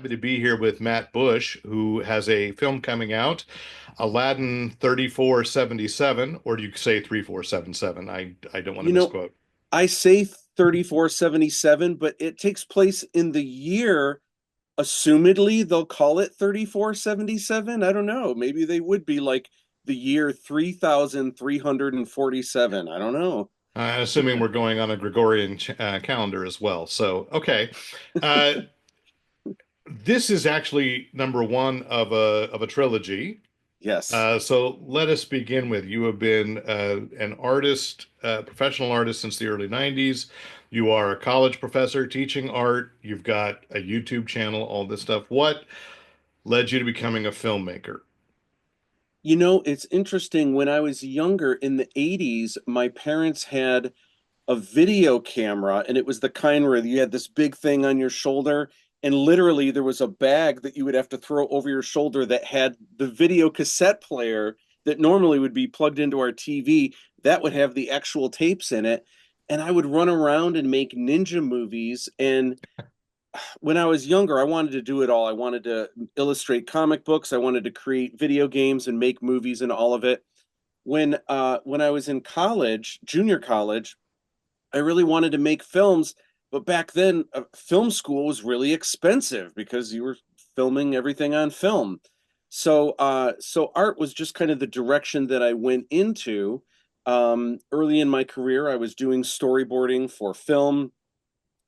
happy to be here with Matt Busch, who has a film coming out, Aladdin 3477, or do you say 3477? I don't want to You know, misquote. I say 3477, but it takes place in the year. Assumedly, they'll call it 3477. I don't know. Maybe they would be like the year 3347. I don't know. Assuming we're going on a Gregorian calendar as well. So, okay. Uh, this is actually number one of a trilogy. Yes. So let us begin with you have been an artist, professional artist since the early 90s. You are a college professor teaching art. You've got a YouTube channel, all this stuff. What led you to becoming a filmmaker? It's interesting. When I was younger in the 80s, my parents had a video camera, and it was the kind where you had this big thing on your shoulder, and literally there was a bag that you would have to throw over your shoulder that had the video cassette player that normally would be plugged into our TV that would have the actual tapes in it. And I would run around and make ninja movies. And when I was younger, I wanted to do it all. I wanted to illustrate comic books, I wanted to create video games and make movies and all of it. When I was in college, junior college, I really wanted to make films, but back then, film school was really expensive because you were filming everything on film. So art was just kind of the direction that I went into. Early in my career, I was doing storyboarding for film,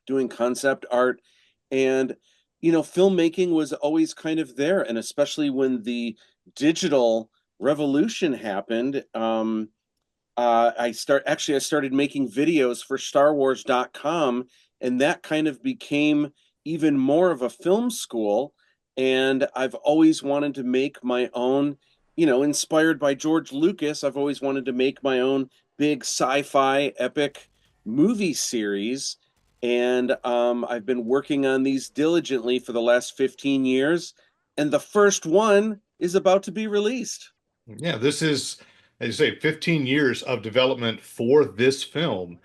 doing concept art, and filmmaking was always kind of there. And especially when the digital revolution happened, I started making videos for StarWars.com, and that kind of became even more of a film school. And I've always wanted to make my own, inspired by George Lucas. I've always wanted to make my own big sci-fi epic movie series. And I've been working on these diligently for the last 15 years. And the first one is about to be released. Yeah, this is, as you say, 15 years of development for this film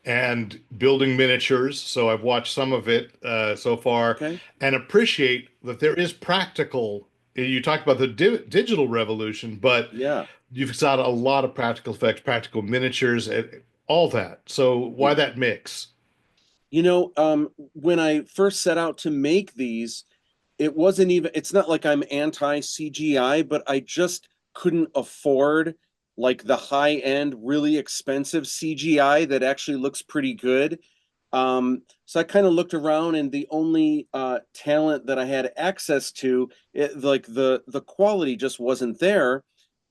and building miniatures. So I've watched some of it so far Okay. and appreciate that there is practical. You talk about the digital revolution, but Yeah. you've got a lot of practical effects, practical miniatures, and all that. So why Yeah. that mix? When I first set out to make these, it's not like I'm anti CGI, but I just couldn't afford like the high end, really expensive CGI that actually looks pretty good. So I kind of looked around, and the only talent that I had access to, like the quality just wasn't there.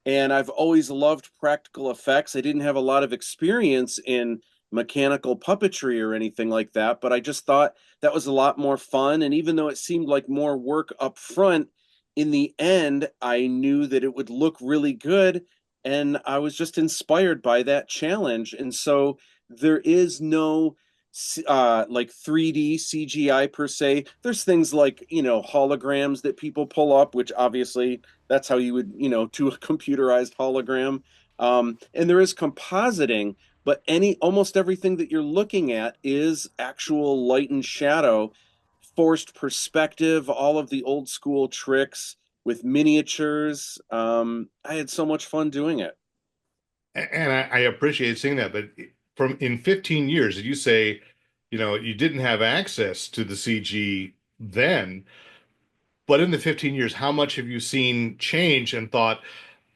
And I've always loved practical effects. I didn't have a lot of experience in mechanical puppetry or anything like that, but I just thought that was a lot more fun. And even though it seemed like more work up front, in the end, I knew that it would look really good. And I was just inspired by that challenge. And so there is no like 3D CGI per se. There's things like, holograms that people pull up, which obviously that's how you would, do a computerized hologram. And there is compositing, but almost everything that you're looking at is actual light and shadow, forced perspective, all of the old school tricks with miniatures. I had so much fun doing it. And I appreciate seeing that, but from in 15 years, did you say, you didn't have access to the CG then, but in the 15 years, how much have you seen change and thought,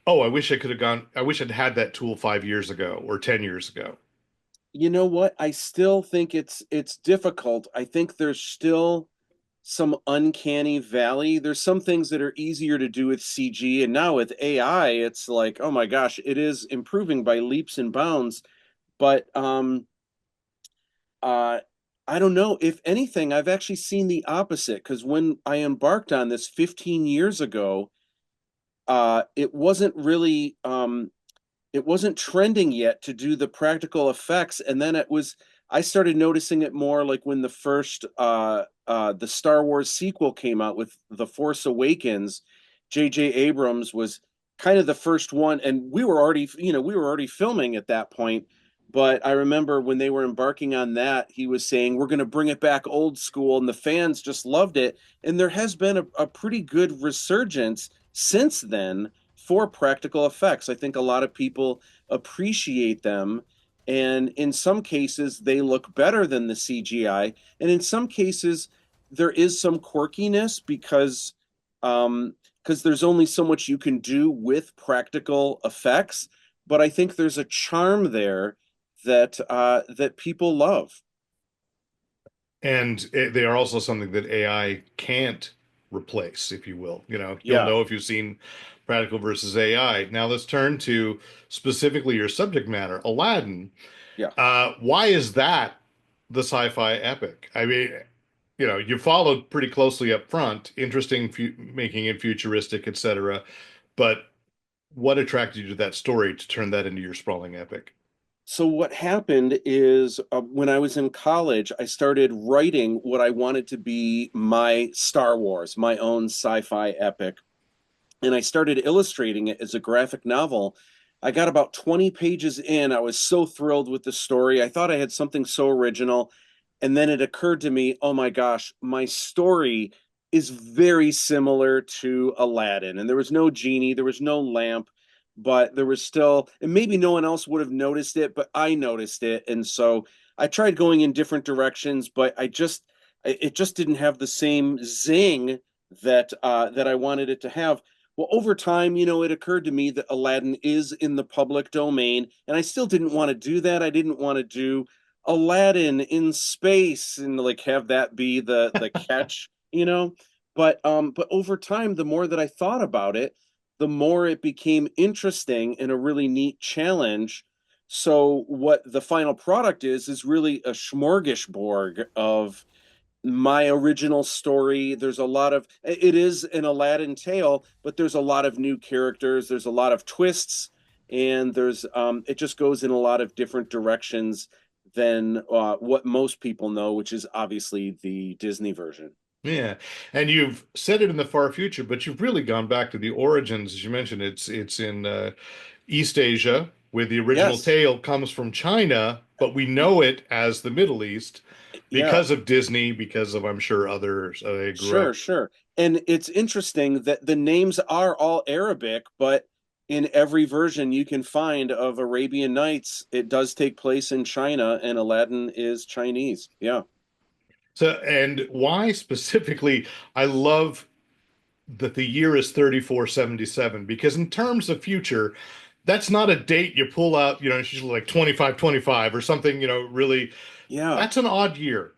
oh, I wish I'd had that tool 5 years ago or 10 years ago? You know what? I still think it's difficult. I think there's still some uncanny valley. There's some things that are easier to do with CG, and now with AI, it's like, oh my gosh, it is improving by leaps and bounds. But uh, I don't know. If anything, I've actually seen the opposite because when I embarked on this 15 years ago, it wasn't trending yet to do the practical effects, and then I started noticing it more like when the Star Wars sequel came out with The Force Awakens. J.J. Abrams was kind of the first one, and we were already filming at that point, But I remember when they were embarking on that, he was saying, we're going to bring it back old school, and the fans just loved it. And there has been a pretty good resurgence since then for practical effects. I think a lot of people appreciate them. And in some cases, they look better than the CGI. And in some cases, there is some quirkiness because there's only so much you can do with practical effects. But I think there's a charm there that people love. And they are also something that AI can't replace, if you will. You'll Yeah, know if you've seen practical versus AI. Now let's turn to specifically your subject matter, Aladdin. yeah. Why is that the sci-fi epic? I mean, you followed pretty closely up front, interesting, making it futuristic, etc. But what attracted you to that story to turn that into your sprawling epic? So what happened is when I was in college, I started writing what I wanted to be my Star Wars, my own sci-fi epic, and I started illustrating it as a graphic novel. I got about 20 pages in. I was so thrilled with the story. I thought I had something so original. And then it occurred to me, oh my gosh, my story is very similar to Aladdin. And there was no genie, there was no lamp, but there was still, and maybe no one else would have noticed it, but I noticed it. And so I tried going in different directions, but it just didn't have the same zing that I wanted it to have. Well, over time, it occurred to me that Aladdin is in the public domain, and I still didn't want to do that. I didn't want to do Aladdin in space and like have that be the catch. But over time, the more that I thought about it, the more it became interesting and a really neat challenge. So what the final product is really a smorgasbord of my original story. There's a lot of it is an Aladdin tale, but there's a lot of new characters, there's a lot of twists, and there's it just goes in a lot of different directions than what most people know, which is obviously the Disney version. Yeah, and you've said it in the far future, but you've really gone back to the origins. As you mentioned, it's in East Asia, where the original Yes. tale comes from China, but we know it as the Middle East Yeah. because of Disney, because of, I'm sure, others. I grew Sure, up. sure. And it's interesting that the names are all Arabic, but in every version you can find of Arabian Nights, it does take place in China, and Aladdin is Chinese. Yeah. So, and why specifically? I love that the year is 3477 because in terms of future, that's not a date you pull out, she's like 2525 or something, really. Yeah. That's an odd year.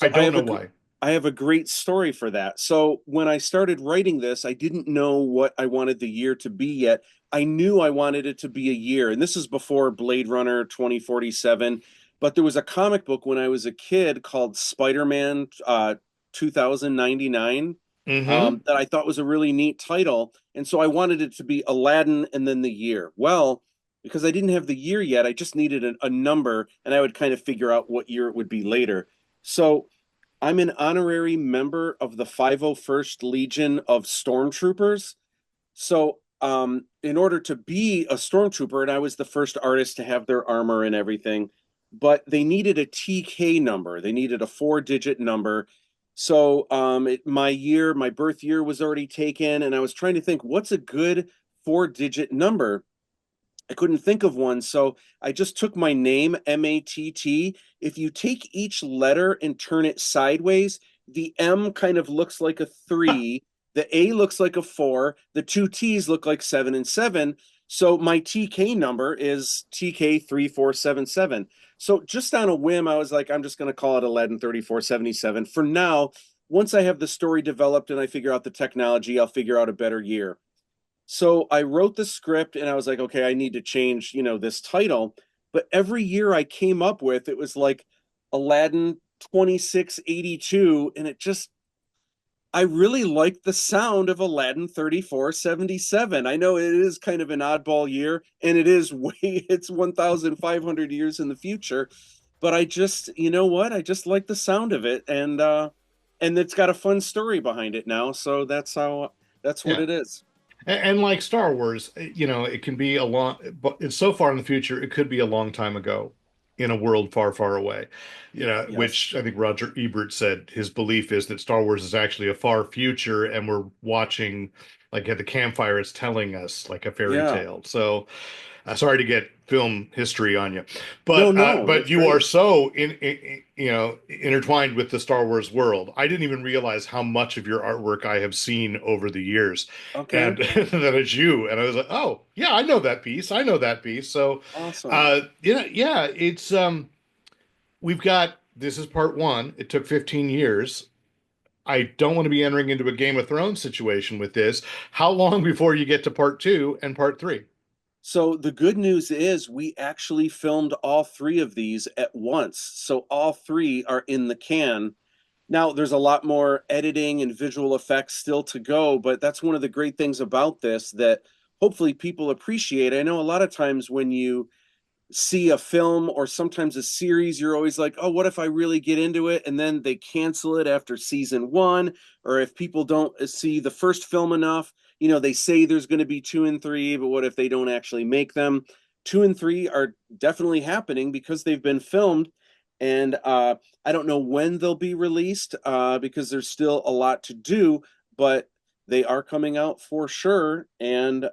I So don't know why. I have a great story for that. So when I started writing this, I didn't know what I wanted the year to be yet. I knew I wanted it to be a year, and this is before Blade Runner 2047. But there was a comic book when I was a kid called Spider-Man 2099 Hmm. that I thought was a really neat title, and so I wanted it to be Aladdin and then the year. Well, because I didn't have the year yet, I just needed a number, and I would kind of figure out what year it would be later. So I'm an honorary member of the 501st Legion of Stormtroopers. So, in order to be a stormtrooper, and I was the first artist to have their armor and everything, but they needed a TK number. They needed a four-digit number. So, my birth year was already taken, and I was trying to think what's a good four-digit number. I couldn't think of one, so I just took my name, Matt. If you take each letter and turn it sideways, the M kind of looks like a three, the A looks like a four, the two T's look like seven and seven. So my TK number is TK3477. So just on a whim, I was like, I'm just going to call it 113477 for now. Once I have the story developed and I figure out the technology, I'll figure out a better year. So I wrote the script and I was like, okay, I need to change, this title. But every year I came up with, it was like Aladdin 2682. And I really liked the sound of Aladdin 3477. I know it is kind of an oddball year and it's 1,500 years in the future. But you know what? I just like the sound of it. And it's got a fun story behind it now. So that's what Yeah. it is. And like Star Wars, it can be a long, but it's so far in the future, it could be a long time ago. in a world far, far away. Yes. Which I think Roger Ebert said his belief is that Star Wars is actually a far future, and we're watching like at the campfire, it's telling us like a fairy Yeah. tale. So sorry to get film history on you, No, no, but that's you are great. so intertwined with the Star Wars world. I didn't even realize how much of your artwork I have seen over the years, and Okay. that is you. And I was like, oh yeah, I know that piece. I know that piece. So, Awesome. yeah, it's we've got this is part one. It took 15 years. I don't want to be entering into a Game of Thrones situation with this. How long before you get to part two and part three? So the good news is we actually filmed all three of these at once. So all three are in the can. Now, there's a lot more editing and visual effects still to go, but that's one of the great things about this that hopefully people appreciate. I know a lot of times when you see a film or sometimes a series, you're always like, oh, what if I really get into it? And then they cancel it after season one. Or if people don't see the first film enough, they say there's going to be two and three, but what if they don't actually make them? Two and three are definitely happening because they've been filmed. And I don't know when they'll be released because there's still a lot to do, but they are coming out for sure. And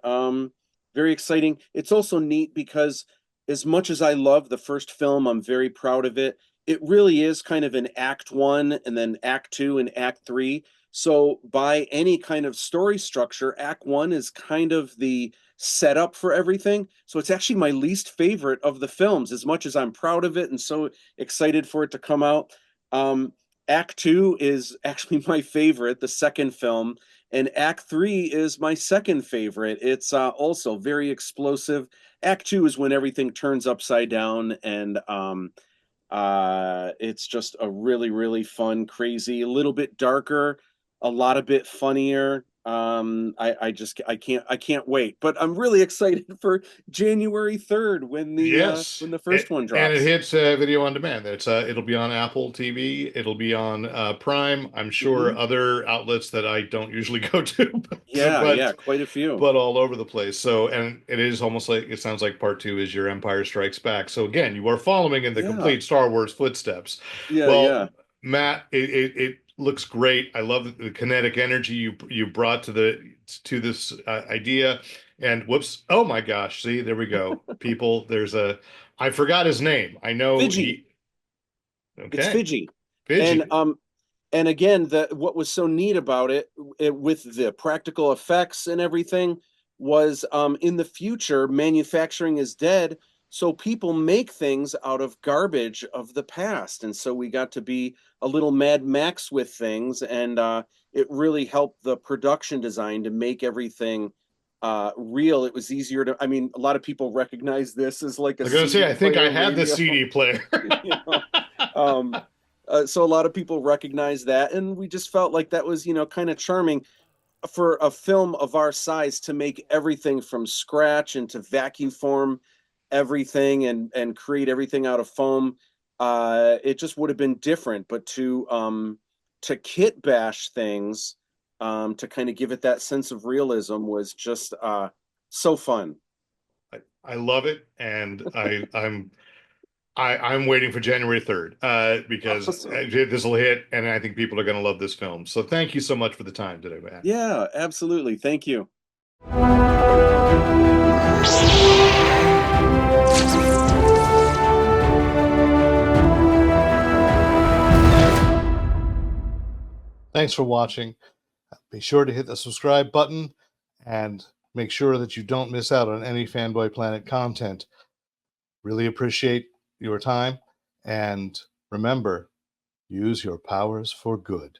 very exciting. It's also neat because as much as I love the first film, I'm very proud of it. It really is kind of an act one and then act two and act three. So, by any kind of story structure, act one is kind of the setup for everything. So, it's actually my least favorite of the films, as much as I'm proud of it and so excited for it to come out. Um, act two is actually my favorite, the second film. And Act Three is my second favorite. It's also very explosive. Act Two is when everything turns upside down, and it's just a really, really fun, crazy, a little bit darker, a lot of bit funnier. I can't wait. But I'm really excited for January 3rd Yes, when the first one and it drops. hits video on demand. It'll be on Apple TV. It'll be on Prime. I'm sure Hmm. other outlets that I don't usually go to, Yeah, but yeah, quite a few. but all over the place. So, and it is almost like it sounds like part two is your Empire Strikes Back. So again, you are following in the Yeah, complete Star Wars footsteps. yeah, Well, yeah. Matt, it looks great. I love the kinetic energy you brought to this idea. And whoops, oh my gosh, see, there we go. People, I forgot his name. I know Fidgy. he, It's okay, Fidgy. And Fidgy. and again, the what was so neat about it with the practical effects and everything was in the future manufacturing is dead, so people make things out of garbage of the past, and so we got to be a little Mad Max with things, and it really helped the production design to make everything real. It was easier to, I mean, a lot of people recognize this as like a I'm gonna say, CD I think I player had the radio. CD player. you know um so a lot of people recognize that, and we just felt like that was kind of charming for a film of our size to make everything from scratch and to vacuum form everything and create everything out of foam. It just would have been different, but to kit bash things, to kind of give it that sense of realism was just so fun. I love it, and I'm waiting for January 3rd because Awesome. this will hit, and I think people are going to love this film. So thank you so much for the time today, Matt. Yeah, absolutely. Thank you. Thanks for watching. Be sure to hit the subscribe button and make sure that you don't miss out on any Fanboy Planet content. Really appreciate your time, and remember, use your powers for good.